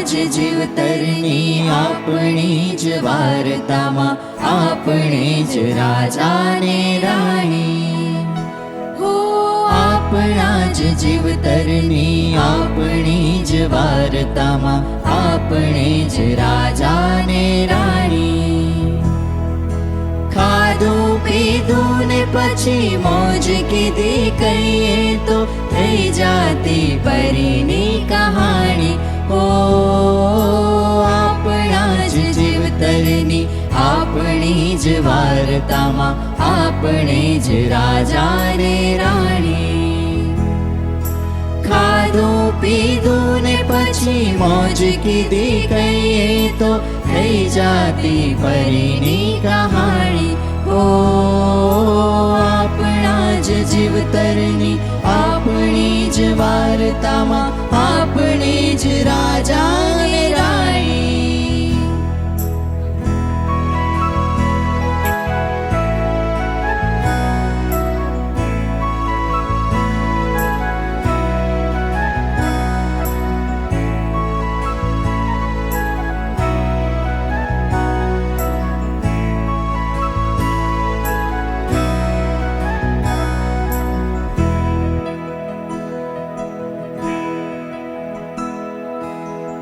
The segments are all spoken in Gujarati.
જ જીવતરની આપણી જ વાર્તામાં આપણે જ રાજા ને રાણી. હો આપણા જ જીવતરની આપણી જ વાર્તામાં આપણે જ રાજા ને રાણી. ખાધું પીધું ને પછી મોજ કીધી કહીએ તો થઈ જાતી પરીની કહાણી. હો આપણા જ જીવતરની આપણી જ વાર્તામાં આપણે જ રાજા ને રાણી. ખાધું પીધું ને પછી મોજ કીધી કહીએ તો થઈ જાતી પરીની કહાણી. હો આપણા જ જીવતરની આપણી જ વાર્તામાં આપણે જ રાજા ને રાણી.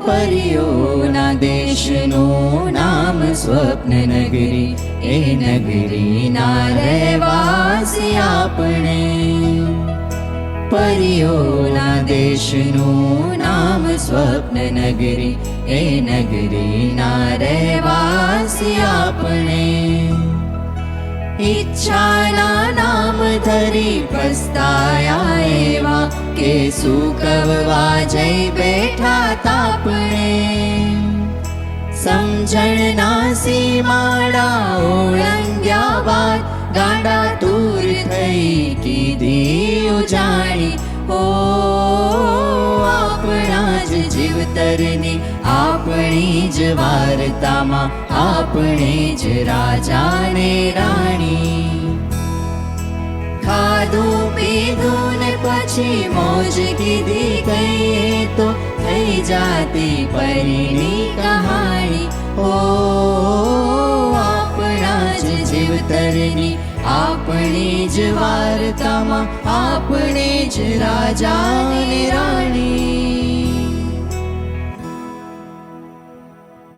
પરીઓના દેશનું નામ સ્વપ્ન નગરી, એ નગરીના રહેવાસી આપણે. પરીઓના દેશનું નામ સ્વપ્ન નગરી, એ નગરીના રહેવાસી આપણે. ઈચ્છાના નામ ધરી પસ્તાયા એવા કે સુકવવા જઈ બેઠા તાપણે. સમજણના સીમાડા ઓળંગ્યા બાદ ગાંડા તૂર થઈ કીધી ઉજાણી. હો આપણા જ જીવતરની આપણી જ વાર્તામાં આપણે જ રાજા ને રાણી. ખાધું પીધું ને પછી મોજ કીધી કહીએ તો થઈ જાતી પરીની કહાણી. હો આપણા જ જીવતરની આપણી જ વાર્તામાં આપણે જ રાજા ને રાણી.